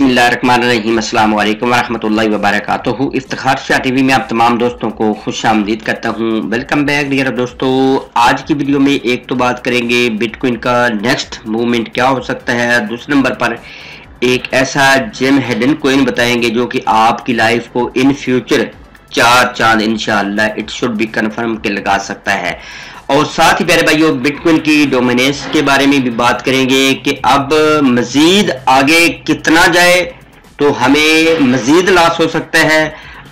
बिस्मिल्लाहिर्रहमानिर्रहीम अस्सलाम वालेकुम वरहमतुल्लाहि वबरकातुहू। इफ्तिखार शाह टीवी में आप तमाम दोस्तों को खुशामदीद करता हूँ। वेलकम बैक डियर दोस्तों। आज की वीडियो में एक तो बात करेंगे बिटकॉइन का नेक्स्ट मूवमेंट क्या हो सकता है। दूसरे नंबर पर एक ऐसा जेम हिडन कॉइन बताएंगे जो कि आपकी लाइफ को इन फ्यूचर 4 चांद इंशाअल्लाह इट शुड बी कन्फर्म के लगा सकता है। और साथ ही प्यारे भाइयों बिटकॉइन की डोमिनेंस के बारे में भी बात करेंगे कि अब मजीद आगे कितना जाए तो हमें मजीद लॉस हो सकता है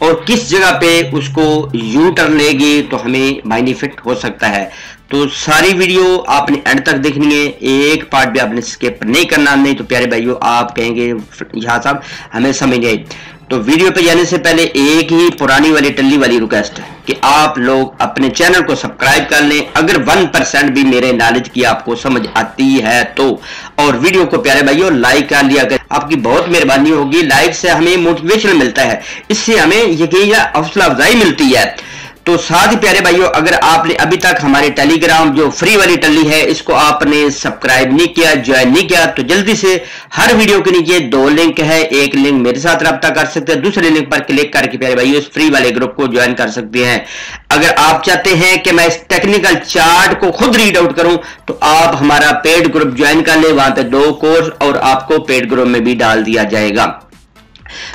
और किस जगह पे उसको यू टर्न लेगी तो हमें बेनिफिट हो सकता है। तो सारी वीडियो आपने एंड तक देखनी है, एक पार्ट भी आपने स्किप नहीं करना, नहीं तो प्यारे भाइयों आप कहेंगे यहाँ साहब हमें समझ नहीं आई। तो वीडियो पे जाने से पहले एक ही पुरानी वाली टल्ली वाली रिक्वेस्ट है कि आप लोग अपने चैनल को सब्सक्राइब कर लें अगर 1% भी मेरे नॉलेज की आपको समझ आती है तो, और वीडियो को प्यारे भाइयों लाइक कर लिया कर, आपकी बहुत मेहरबानी होगी। लाइक से हमें मोटिवेशन मिलता है, इससे हमें यकीन हौसला अफजाई मिलती है। तो साथ ही प्यारे भाइयों अगर आपने अभी तक हमारे टेलीग्राम जो फ्री वाली टल्ली है इसको आपने सब्सक्राइब नहीं किया, ज्वाइन नहीं किया, तो जल्दी से हर वीडियो के नीचे 2 लिंक है। एक लिंक मेरे साथ रब्ता कर सकते हैं, दूसरे लिंक पर क्लिक करके प्यारे भाइयों इस फ्री वाले ग्रुप को ज्वाइन कर सकते हैं। अगर आप चाहते हैं कि मैं इस टेक्निकल चार्ट को खुद रीड आउट करूं तो आप हमारा पेड ग्रुप ज्वाइन कर ले, वहां पे 2 कोर्स और आपको पेड ग्रुप में भी डाल दिया जाएगा।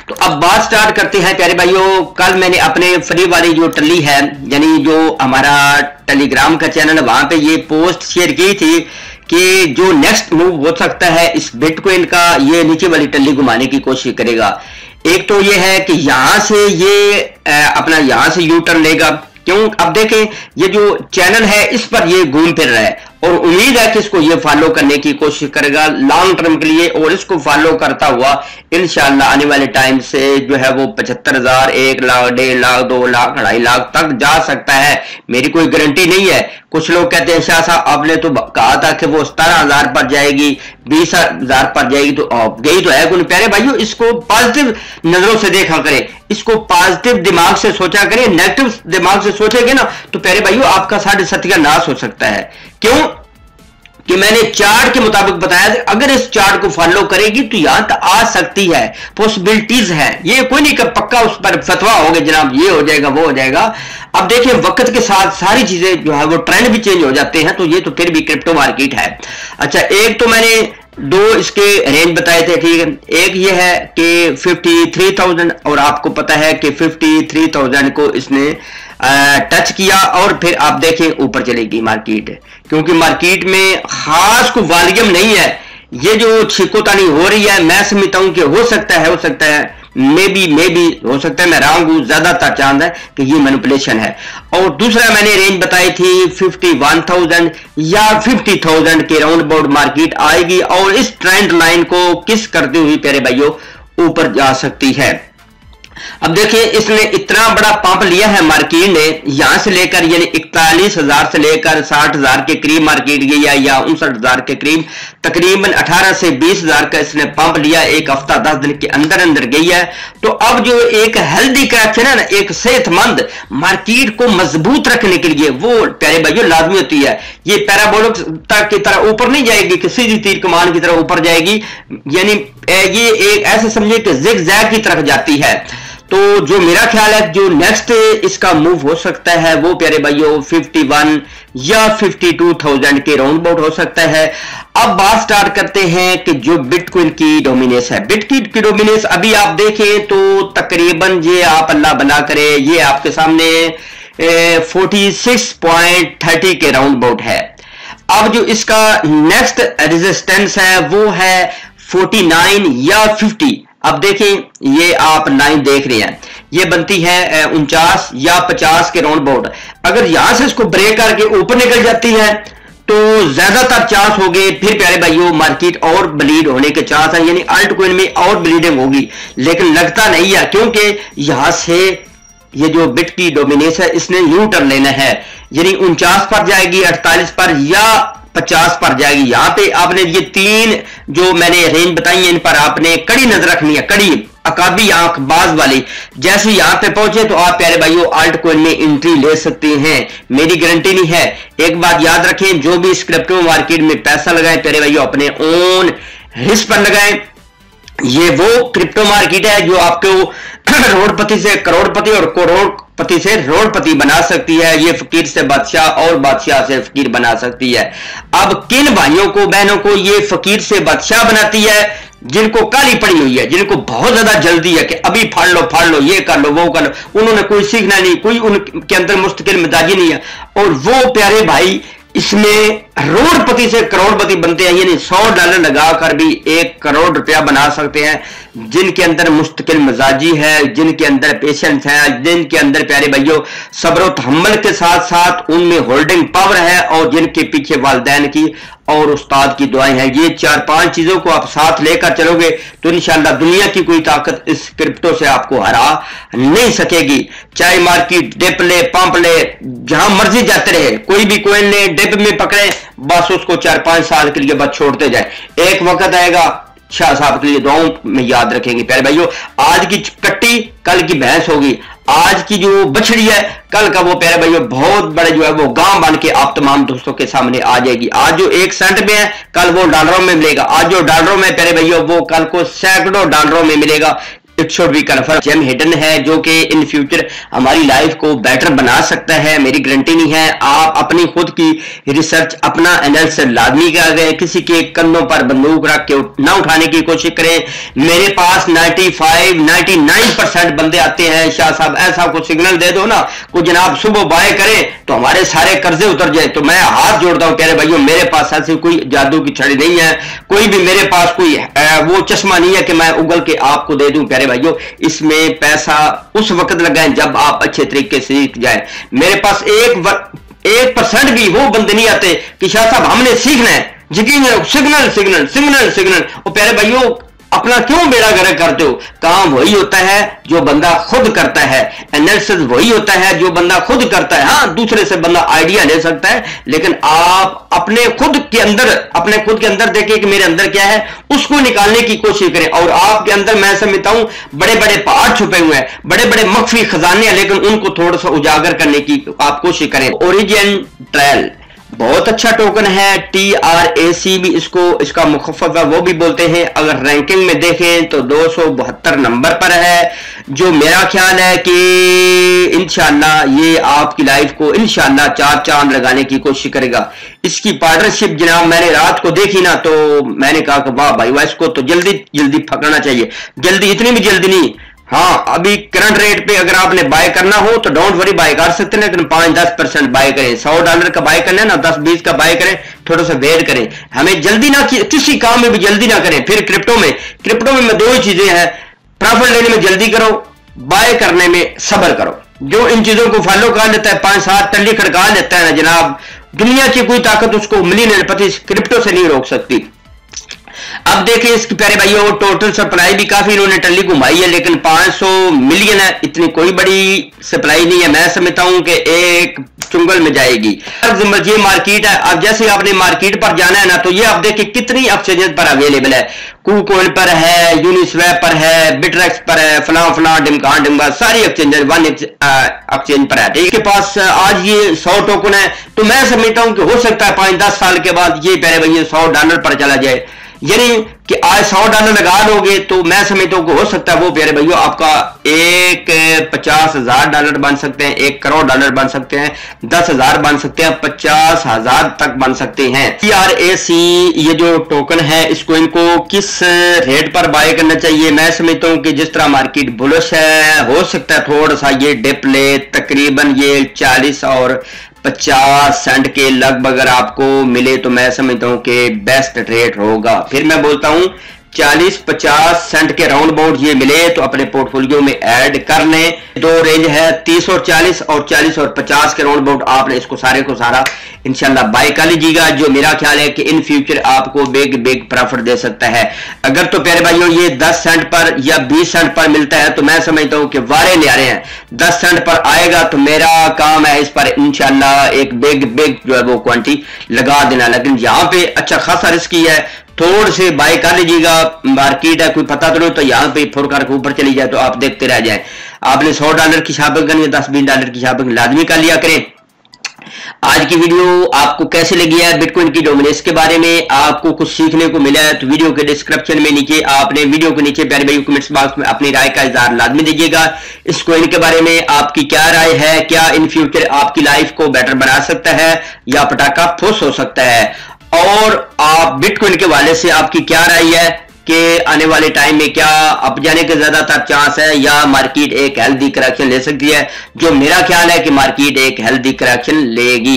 तो अब बात स्टार्ट करते हैं प्यारे भाइयों। कल मैंने अपने फ्री वाली जो टल्ली है यानी जो हमारा टेलीग्राम का चैनल है वहां पे ये पोस्ट शेयर की थी कि जो नेक्स्ट मूव हो सकता है इस बिटकॉइन का, ये नीचे वाली टल्ली घुमाने की कोशिश करेगा। एक तो ये है कि यहां से ये अपना यहां से यू टर्न लेगा। क्यों? अब देखें ये जो चैनल है इस पर ये घूम फिर रहा है और उम्मीद है कि इसको ये फॉलो करने की कोशिश करेगा लॉन्ग टर्म के लिए, और इसको फॉलो करता हुआ इंशाल्लाह आने वाले टाइम से जो है वो 75,000, 1 लाख, 1.5 लाख, 2 लाख, 2.5 लाख तक जा सकता है। मेरी कोई गारंटी नहीं है। कुछ लोग कहते हैं शाह साहब आपने तो कहा था कि वो 17,000 पर जाएगी, 20,000 पर जाएगी, तो गई तो है कोई। प्यारे भाइयों इसको पॉजिटिव नजरों से देखा करें, इसको पॉजिटिव दिमाग से सोचा करें। नेगेटिव दिमाग से सोचेंगे ना तो प्यारे भाइयों आपका 7.5 का नाश हो सकता है। क्यों कि मैंने चार्ट के मुताबिक बताया था अगर इस चार्ट को फॉलो करेगी तो यहां तक आ सकती है, पॉसिबिलिटीज है। ये कोई नहीं कि पक्का उस पर फतवा हो गया जनाब ये हो जाएगा वो हो जाएगा। अब देखिए वक्त के साथ सारी चीजें जो है वो ट्रेंड भी चेंज हो जाते हैं, तो ये तो फिर भी क्रिप्टो मार्केट है। अच्छा, एक तो मैंने 2 इसके रेंज बताए थे, ठीक है। एक ये है कि 53,000 और आपको पता है कि 53,000 को इसने टच किया और फिर आप देखें ऊपर चलेगी मार्केट, क्योंकि मार्केट में खास कोई वॉल्यूम नहीं है। ये जो छिकोतानी हो रही है मैं समझता हूं कि हो सकता है मे बी हो सकता है मैं रॉन्ग हूं, ज्यादातर चांस है कि ये मैनिपुलेशन है। और दूसरा मैंने रेंज बताई थी 51,000 या 50,000 के राउंड अबाउट मार्केट आएगी और इस ट्रेंड लाइन को किस करती हुई प्यारे भाइयों ऊपर जा सकती है। अब देखिए इसने इतना बड़ा पंप लिया है मार्केट ने, यहां से लेकर यानी 41,000 से लेकर 60,000 के करीब मार्केट गई है या 59,000 के करीब, तकरीबन 18 से 20,000 का इसने पंप लिया, एक हफ्ता 10 दिन के अंदर अंदर गई है। तो अब जो एक हेल्दी करेक्शन है ना, एक सेहतमंद मार्केट को मजबूत रखने के लिए वो प्यारे भाइयों लाजमी होती है। ये पैराबोलिक तक की तरह ऊपर नहीं जाएगी कि सीधी तीर कमान की तरह ऊपर जाएगी, यानी ये एक ऐसे समझे कि जिग जैग की तरफ जाती है। तो जो मेरा ख्याल है जो नेक्स्ट इसका मूव हो सकता है वो प्यारे भाइयों 51 या 52,000 के राउंड अबाउट हो सकता है। अब बात स्टार्ट करते हैं कि जो बिटकॉइन की डोमिनेंस है। बिटकॉइन की डोमिनेंस अभी आप देखें तो तकरीबन ये आप अल्लाह बना करे ये आपके सामने 46.30 के राउंड अबाउट है। अब जो इसका नेक्स्ट रेजिस्टेंस है वो है 49 या 50। अब देखें ये आप लाइन देख रहे हैं ये बनती है 49 या 50 के राउंड अबाउट। अगर यहां से इसको ब्रेक करके ऊपर निकल जाती है तो ज्यादातर चांस हो गए फिर प्यारे भाइयों मार्केट और ब्लीड होने के चांस है, यानी अल्ट कॉइन में और ब्लीडिंग होगी, लेकिन लगता नहीं है क्योंकि यहां से ये जो बिट की डोमिनेंस है इसने यू टर्न लेना है, यानी 49 पर जाएगी, 48 पर या 50 पर जाएगी। यहां पे आपने ये 3 जो मैंने रेंज बताई है इन पर आपने कड़ी नजर रखनी है, कड़ी अकाबी आंख बाज वाली। जैसे यहां पे पहुंचे तो आप प्यारे भाइयों अल्ट कॉइन में एंट्री ले सकते हैं, मेरी गारंटी नहीं है। एक बात याद रखें, जो भी इस क्रिप्टो मार्केट में पैसा लगाएं प्यारे भाइयों अपने ओन रिस्क पर लगाएं। ये वो क्रिप्टो मार्केट है जो आपको करोड़पति से करोड़पति और करोड़पति से रोड़पति बना सकती है। ये फकीर से बादशाह और बादशाह से फकीर बना सकती है। अब किन भाइयों को बहनों को ये फकीर से बादशाह बनाती है? जिनको काली पड़ी हुई है, जिनको बहुत ज्यादा जल्दी है कि अभी फाड़ लो, ये कर लो, वो कर लो, उन्होंने कोई सीखना नहीं, कोई उनके अंदर मुस्तकिल मिजाजी नहीं है, और वो प्यारे भाई इसमें करोड़पति से करोड़पति बनते हैं। यानी $100 लगाकर भी 1 करोड़ रुपया बना सकते हैं, जिनके अंदर मुस्तकिल मिजाजी है, जिनके अंदर पेशेंस है, जिनके अंदर प्यारे भाइयों सब्र तहम्मुल के साथ साथ उनमें होल्डिंग पावर है, और जिनके पीछे वालिदैन की और उस्ताद की दुआएं हैं। ये 4-5 चीजों को आप साथ लेकर चलोगे तो इंशाअल्लाह दुनिया की कोई ताकत इस क्रिप्टो से आपको हरा नहीं सकेगी। चाहे मार्केट डिप ले, पंप ले, जहां मर्जी जाते रहे, कोई भी कोइन ले, डिप में पकड़े, बस उसको 4-5 साल के लिए बस छोड़ते जाए। एक वक्त आएगा, शाह साहब के लिए दुआओं में याद रखेंगे प्यारे भाइयों। आज की कट्टी कल की भैंस होगी, आज की जो बछड़ी है कल का वो प्यारे भाइयों बहुत बड़े जो है वो गांव बन के आप तमाम दोस्तों के सामने आ जाएगी। आज जो 1 सेंट में है कल वो डॉलरों में मिलेगा, आज जो डॉलरों में प्यारे भाइयों वो कल को सैकड़ों डॉलरों में मिलेगा। It should be confirm. Gem hidden है जो कि इन फ्यूचर हमारी लाइफ को बेटर बना सकता है, मेरी गारंटी नहीं है। आप अपनी खुद की रिसर्च, अपना एनालिसिस लाजमी कर गए, किसी के कंधों पर बंदूक रख के ना उठाने की कोशिश करें। मेरे पास 99% बंदे आते हैं, शाह साहब ऐसा कुछ सिग्नल दे दो ना, कुछ जनाब सुबह बाय करें तो हमारे सारे कर्जे उतर जाए। तो मैं हाथ जोड़ता हूं प्यारे भाइयों, मेरे पास ऐसी कोई जादू की छड़ी नहीं है, कोई भी मेरे पास कोई वो चश्मा नहीं है कि मैं उगल के आपको दे दूं प्यारे भाइयों। इसमें पैसा उस वक्त लगाएं जब आप अच्छे तरीके से सीख जाएं। मेरे पास 1% भी वो बंदे नहीं आते कि शाह साहब हमने सीखना है, यकीन सिग्नल सिग्नल सिग्नल सिग्नल। और प्यारे भाइयों अपना क्यों बेड़ा गर्क करते हो? काम वही होता है जो बंदा खुद करता है, एनालिसिस वही होता है जो बंदा खुद करता है। हाँ, दूसरे से बंदा आइडिया ले सकता है, लेकिन आप अपने खुद के अंदर देखें कि मेरे अंदर क्या है, उसको निकालने की कोशिश करें। और आपके अंदर मैं समझता हूं बड़े बड़े पहाड़ छुपे हुए हैं, बड़े बड़े मख्फी खजाने हैं, लेकिन उनको थोड़ा सा उजागर करने की आप कोशिश करें। ओरिजिन ट्रायल बहुत अच्छा टोकन है, TRAC भी इसका मुखफ़्फ़फ़ है, वो भी बोलते हैं। अगर रैंकिंग में देखें तो 272 नंबर पर है, जो मेरा ख्याल है कि इंशाअल्लाह ये आपकी लाइफ को इंशाअल्लाह 4 चांद लगाने की कोशिश करेगा। इसकी पार्टनरशिप जनाब मैंने रात को देखी ना, तो मैंने कहा कि वाह भाई वाह, इसको तो जल्दी जल्दी पकड़ना चाहिए। जल्दी, इतनी भी जल्दी नहीं। हाँ, अभी करंट रेट पे अगर आपने बाय करना हो तो डोंट वरी, बाय कर सकते हैं, लेकिन 5-10% बाय करें। $100 का बाय करना है ना, 10-20 का बाय करें, थोड़ा सा वेट करें। हमें जल्दी ना, किसी काम में भी जल्दी ना करें। फिर क्रिप्टो में 2 ही चीजें हैं, प्रॉफिट लेने में जल्दी करो, बाय करने में सब्र करो। जो इन चीजों को फॉलो कर लेता है, 5-7 टल्ली खड़का लेता है ना जनाब, दुनिया की कोई ताकत उसको मिलीनियरपति क्रिप्टो से नहीं रोक सकती। अब देखिए इसके प्यारे भाइयों, टोटल सप्लाई भी काफी इन्होंने टल्ली घुमाई है, लेकिन 500 मिलियन है, इतनी कोई बड़ी सप्लाई नहीं है। मैं समझता हूं कि एक चुंगल में जाएगी। अब ये मार्केट है, अब जैसे आपने मार्केट पर जाना है ना, तो ये आप देखिए कितनी एक्सचेंज पर अवेलेबल है। KuCoin पर है, यूनिस्वैप पर है, बिटरेक्स पर है, फला डिमका सारी एक्सचेंज 1 एक्सचेंज पर है। इसके पास आज ये 100 टोकन है, तो मैं समझता हूं कि हो सकता है 5-10 साल के बाद ये प्यारे भैया $100 पर चला जाए। यानी कि आज $100 लगा लोगे तो मैं समझता हूं कि हो सकता है वो प्यारे भाइयों आपका $50,000 बन सकते हैं, $1 करोड़ बन सकते हैं, 10,000 बन सकते हैं, 50,000 तक बन सकते हैं। TRAC ये जो टोकन है, इसको इनको किस रेट पर बाय करना चाहिए? मैं समझता हूं कि जिस तरह मार्केट बुलिश है, हो सकता है थोड़ा सा ये डिप ले, तकरीबन ये 40 और 50 सेंट के लगभग अगर आपको मिले तो मैं समझता हूं कि बेस्ट रेट होगा। फिर मैं बोलता हूं 40-50 सेंट के राउंड अबाउट ये मिले तो अपने पोर्टफोलियो में ऐड कर लें। 2 रेंज है 30 और 40 और 40 और 50 के राउंड अबाउट आपने इसको सारे को सारा इंशाल्लाह बाय कर लीजिएगा, जो मेरा ख्याल है कि इन फ्यूचर आपको बिग प्रॉफिट दे सकता है। अगर तो प्यारे भाइयों ये 10 सेंट पर या 20 सेंट पर मिलता है तो मैं समझता हूं कि वारे ले आ रहे हैं। 10 सेंट पर आएगा तो मेरा काम है इस पर इंशाल्लाह एक बिग जो है वो क्वांटिटी लगा देना, लेकिन यहाँ पे अच्छा खासा रिस्की है, थोड़े से बाय कर लीजिएगा। मार्केट है कोई पता तो नहीं, तो यहाँ पे फुर करके ऊपर चली जाए तो आप देखते रह जाएं। आपने $100 की शॉपिंग करनी है, $10-20 की शॉपिंग लाजमी कर लिया करें। आज की वीडियो आपको कैसे लगी है, बिटकॉइन की डोमिनेंस के बारे में आपको कुछ सीखने को मिला है तो वीडियो के डिस्क्रिप्शन में नीचे आपने वीडियो के नीचे प्यारे भाई कमेंट्स बॉक्स में अपनी राय का इजहार लाजमी दीजिएगा। इस कॉइन के बारे में आपकी क्या राय है, क्या इन फ्यूचर आपकी लाइफ को बेटर बना सकता है या पटाखा फुस हो सकता है, और आप बिटकॉइन के वाले से आपकी क्या राय है कि आने वाले टाइम में क्या अप जाने के ज्यादातर चांस है या मार्केट एक हेल्दी करेक्शन ले सकती है। जो मेरा ख्याल है कि मार्केट एक हेल्दी करेक्शन लेगी।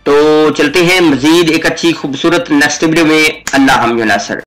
तो चलते हैं मजीद एक अच्छी खूबसूरत नेक्स्ट वीडियो में। अल्लाह हम नासर।